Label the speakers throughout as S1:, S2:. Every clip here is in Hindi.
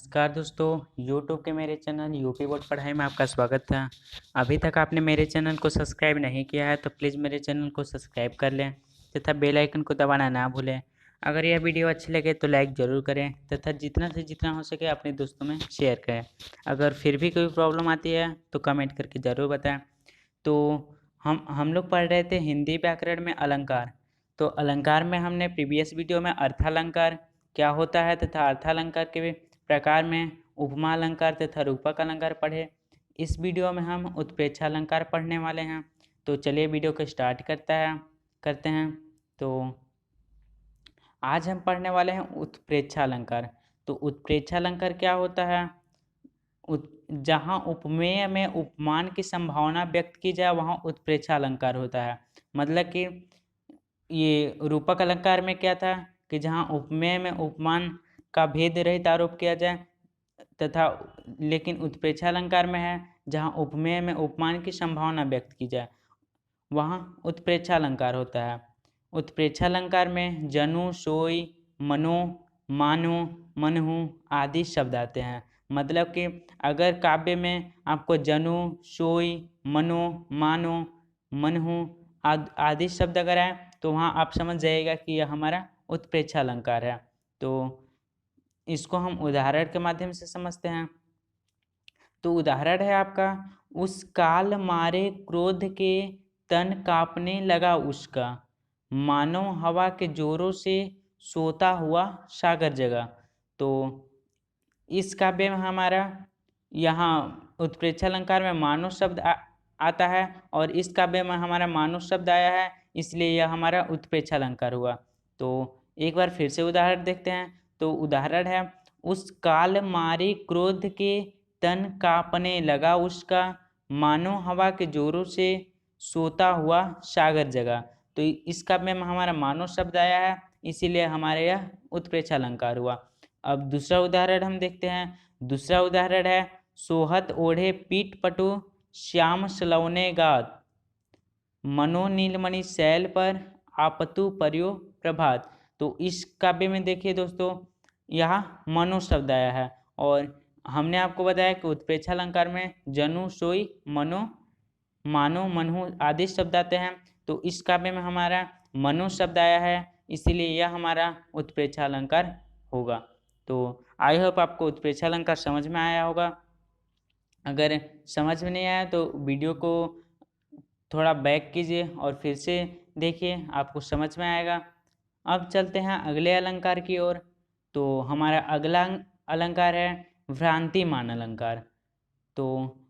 S1: नमस्कार दोस्तों, यूट्यूब के मेरे चैनल यूपी बोर्ड पढ़ाई में आपका स्वागत है। अभी तक आपने मेरे चैनल को सब्सक्राइब नहीं किया है तो प्लीज़ मेरे चैनल को सब्सक्राइब कर लें तथा बेल आइकन को दबाना ना भूलें। अगर यह वीडियो अच्छी लगे तो लाइक ज़रूर करें तथा जितना से जितना हो सके अपने दोस्तों में शेयर करें। अगर फिर भी कोई प्रॉब्लम आती है तो कमेंट करके ज़रूर बताएँ। तो हम लोग पढ़ रहे थे हिंदी व्याकरण में अलंकार। तो अलंकार में हमने प्रीवियस वीडियो में अर्थालंकार क्या होता है तथा अर्थालंकार के प्रकार में उपमा अलंकार तथा रूपक अलंकार पढ़े। इस वीडियो में हम उत्प्रेक्षा अलंकार पढ़ने वाले हैं। तो चलिए वीडियो को स्टार्ट करते हैं। तो आज हम पढ़ने वाले हैं उत्प्रेक्षा अलंकार। तो उत्प्रेक्षा अलंकार क्या होता है? जहाँ उपमेय में उपमान की संभावना व्यक्त की जाए वहाँ उत्प्रेक्षा अलंकार होता है। मतलब कि ये रूपक अलंकार में क्या था कि जहाँ उपमेय में उपमान का भेद रहित आरोप किया जाए तथा लेकिन उत्प्रेक्षा अलंकार में है जहाँ उपमेय में उपमान की संभावना व्यक्त की जाए वहाँ उत्प्रेक्षा अलंकार होता है। उत्प्रेक्षा अलंकार में जनु सोई मनो मानो मनहु आदि शब्द आते हैं। मतलब कि अगर काव्य में आपको जनु सोई मनो मानो मनहु आदि शब्द अगर आए तो वहाँ आप समझ जाइएगा कि यह हमारा उत्प्रेक्षा अलंकार है। तो इसको हम उदाहरण के माध्यम से समझते हैं। तो उदाहरण है आपका, उस काल मारे क्रोध के तन कांपने लगा उसका, मानो हवा के जोरों से सोता हुआ सागर जगा। तो इस काव्य में हमारा यहाँ उत्प्रेक्षा अलंकार में मानो शब्द आता है और इस काव्य में हमारा मानो शब्द आया है, इसलिए यह हमारा उत्प्रेक्षा अलंकार हुआ। तो एक बार फिर से उदाहरण देखते हैं। तो उदाहरण है, उस काल मारे क्रोध के तन कांपने लगा उसका, मानो हवा के जोरों से सोता हुआ सागर जगा। तो इस काव्य में हमारा मानो शब्द आया है, इसीलिए हमारे यह उत्प्रेक्षा अलंकार हुआ। अब दूसरा उदाहरण हम देखते हैं। दूसरा उदाहरण है, सोहत ओढ़े पीठ पटु श्याम सलौने गात, मनो नीलमणि शैल पर आपतु पर्यो प्रभात। तो इस काव्य में देखिए दोस्तों, यहाँ मनो शब्द आया है और हमने आपको बताया कि उत्प्रेक्षा अलंकार में जनु सोई मनो मानो मनहु आदि शब्द आते हैं। तो इस काव्य में हमारा मनो शब्द आया है, इसीलिए यह हमारा उत्प्रेक्षा अलंकार होगा। तो आई होप आपको उत्प्रेक्षा अलंकार समझ में आया होगा। अगर समझ में नहीं आया तो वीडियो को थोड़ा बैक कीजिए और फिर से देखिए, आपको समझ में आएगा। अब चलते हैं अगले अलंकार की ओर। तो हमारा अगला अलंकार है भ्रांतिमान अलंकार। तो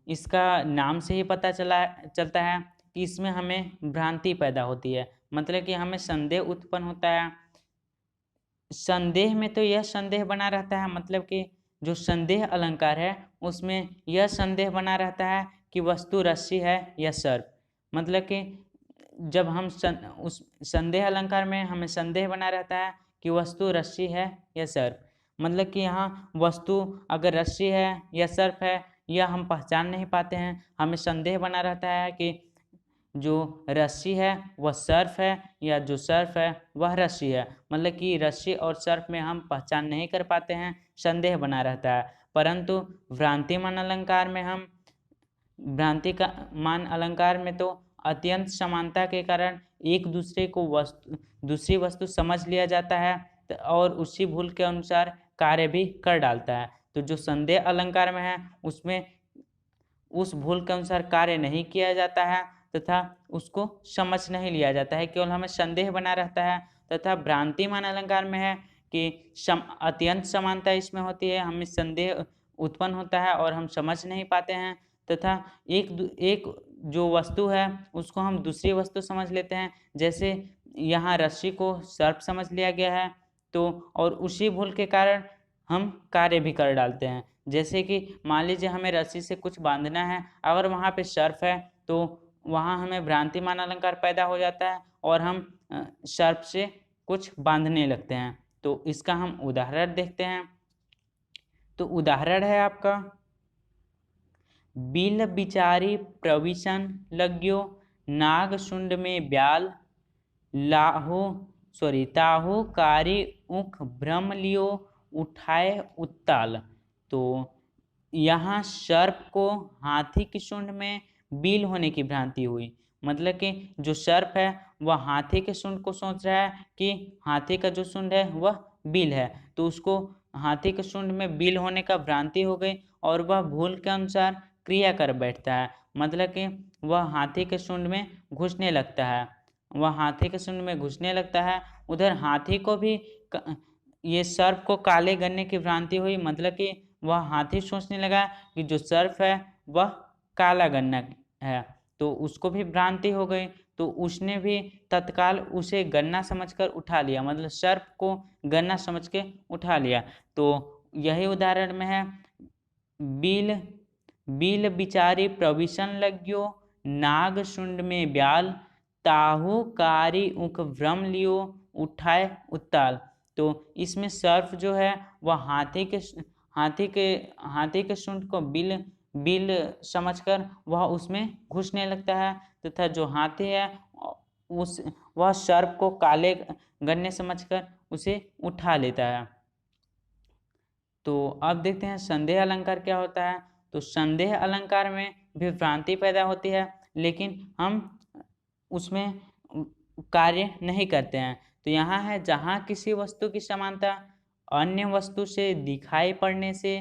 S1: इसका नाम से ही पता चलता है कि इसमें हमें भ्रांति पैदा होती है, मतलब कि हमें संदेह उत्पन्न होता है। संदेह में तो यह संदेह बना रहता है, मतलब कि जो संदेह अलंकार है उसमें यह संदेह बना रहता है कि वस्तु रस्सी है या सर्प। मतलब कि जब हम उस संदेह अलंकार में हमें संदेह बना रहता है कि वस्तु रस्सी है या सर्प। मतलब कि यहाँ वस्तु अगर रस्सी है या सर्प है यह हम पहचान नहीं पाते हैं, हमें संदेह बना रहता है कि जो रस्सी है वह सर्प है या जो सर्प है वह रस्सी है। मतलब कि रस्सी और सर्प में हम पहचान नहीं कर पाते हैं, संदेह बना रहता है। परंतु भ्रांतिमान अलंकार में हम भ्रांति का मान अलंकार में तो अत्यंत समानता के कारण एक दूसरे को दूसरी वस्तु समझ लिया जाता है और उसी भूल के अनुसार कार्य भी कर डालता है। तो जो संदेह अलंकार में है उसमें उस भूल के अनुसार कार्य नहीं किया जाता है तथा उसको समझ नहीं लिया जाता है, केवल हमें संदेह बना रहता है। तथा भ्रांतिमान अलंकार में है कि अत्यंत समानता इसमें होती है, हमें संदेह उत्पन्न होता है और हम समझ नहीं पाते हैं तथा एक जो वस्तु है उसको हम दूसरी वस्तु समझ लेते हैं। जैसे यहाँ रस्सी को सर्प समझ लिया गया है तो और उसी भूल के कारण हम कार्य भी कर डालते हैं। जैसे कि मान लीजिए हमें रस्सी से कुछ बांधना है, अगर वहाँ पे सर्प है तो वहाँ हमें भ्रांतिमान अलंकार पैदा हो जाता है और हम सर्प से कुछ बांधने लगते हैं। तो इसका हम उदाहरण देखते हैं। तो उदाहरण है आपका, बिल बिचारी प्रविशन लग्यो नाग शुंड में ब्याल, ताहू कारी ऊख भ्रम लियो उठाए उत्ताल। तो यहाँ सर्प को हाथी की सूंड में बील होने की भ्रांति हुई। मतलब कि जो सर्प है वह हाथी के सूंड को सोच रहा है कि हाथी का जो सूंड है वह बील है, तो उसको हाथी के सूंड में बील होने का भ्रांति हो गई और वह भूल के अनुसार क्रिया कर बैठता है। मतलब कि वह हाथी के सूंड में घुसने लगता है, वह हाथी के सूंड में घुसने लगता है। उधर हाथी को भी ये सर्प को काले गन्ने की भ्रांति हुई। मतलब कि वह हाथी सोचने लगा कि जो सर्प है वह काला गन्ना है, तो उसको भी भ्रांति हो गई। तो उसने भी तत्काल उसे गन्ना समझकर उठा लिया, मतलब सर्प को गन्ना समझ के उठा लिया। तो यही उदाहरण में है, बील बील बिचारी प्रविशन लग्यो, नाग शुंड में ब्याल, ताहू कारी उख भ्रम लियो, उठाए उत्ताल। तो इसमें सर्प जो है वह हाथी के सूंड को बिल बिल समझकर वह उसमें घुसने लगता है, तथा जो हाथी है उस वह सर्प को काले गन्ने समझकर उसे उठा लेता है। तो अब देखते हैं संदेह अलंकार क्या होता है। तो संदेह अलंकार में भी भ्रांति पैदा होती है, लेकिन हम उसमें कार्य नहीं करते हैं। तो यहाँ है, जहाँ किसी वस्तु की समानता अन्य वस्तु से दिखाई पड़ने से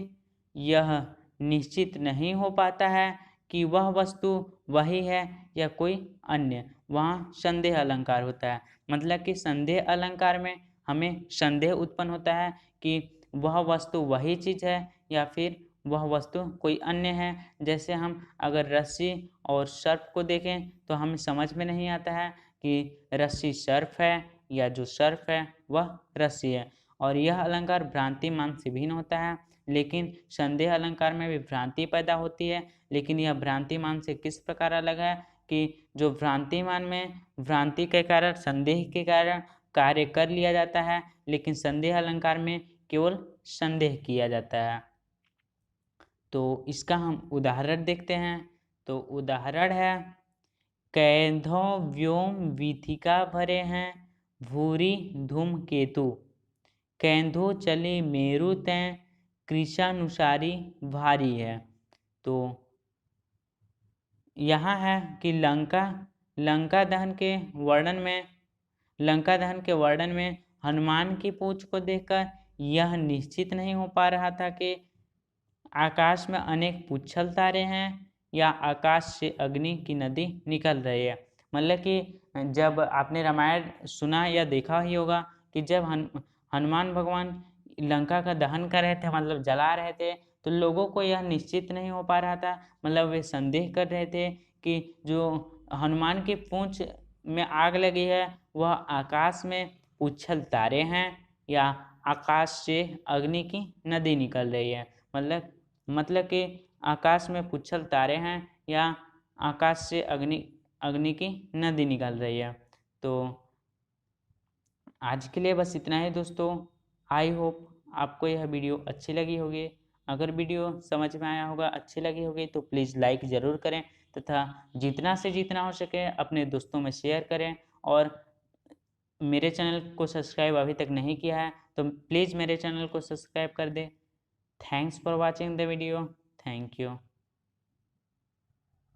S1: यह निश्चित नहीं हो पाता है कि वह वस्तु वही है या कोई अन्य, वहाँ संदेह अलंकार होता है। मतलब कि संदेह अलंकार में हमें संदेह उत्पन्न होता है कि वह वस्तु वही चीज़ है या फिर वह वस्तु कोई अन्य है। जैसे हम अगर रस्सी और सर्प को देखें तो हमें समझ में नहीं आता है कि रस्सी सर्प है या जो सर्प है वह रस्सी है। और यह अलंकार भ्रांति मान से भिन्न होता है, लेकिन संदेह अलंकार में भी भ्रांति पैदा होती है। लेकिन यह भ्रांति मान से किस प्रकार अलग है कि जो भ्रांतिमान में भ्रांति के कारण संदेह के कारण कार्य कर लिया जाता है, लेकिन संदेह अलंकार में केवल संदेह किया जाता है। तो इसका हम उदाहरण देखते हैं। तो उदाहरण है, कैंधो व्योम वीथिका भरे हैं, भूरी धूमकेतु, कैंधो चले मेरु तैं, कृशानुसारी भारी है। तो यहाँ है कि लंका दहन के वर्णन में हनुमान की पूंछ को देखकर यह निश्चित नहीं हो पा रहा था कि आकाश में अनेक पुच्छल तारे हैं या आकाश से अग्नि की नदी निकल रही है। मतलब कि जब आपने रामायण सुना या देखा ही होगा कि जब हनुमान भगवान लंका का दहन कर रहे थे, मतलब जला रहे थे, तो लोगों को यह निश्चित नहीं हो पा रहा था, मतलब वे संदेह कर रहे थे कि जो हनुमान की पूंछ में आग लगी है वह आकाश में उछल तारे हैं या आकाश से अग्नि की नदी निकल रही है। मतलब कि आकाश में पुच्छल तारे हैं या आकाश से अग्नि की नदी निकल रही है। तो आज के लिए बस इतना ही दोस्तों। आई होप आपको यह वीडियो अच्छी लगी होगी। अगर वीडियो समझ में आया होगा, अच्छी लगी होगी, तो प्लीज़ लाइक ज़रूर करें तथा जितना से जितना हो सके अपने दोस्तों में शेयर करें। और मेरे चैनल को सब्सक्राइब अभी तक नहीं किया है तो प्लीज़ मेरे चैनल को सब्सक्राइब कर दें। Thanks for watching the video. Thank you.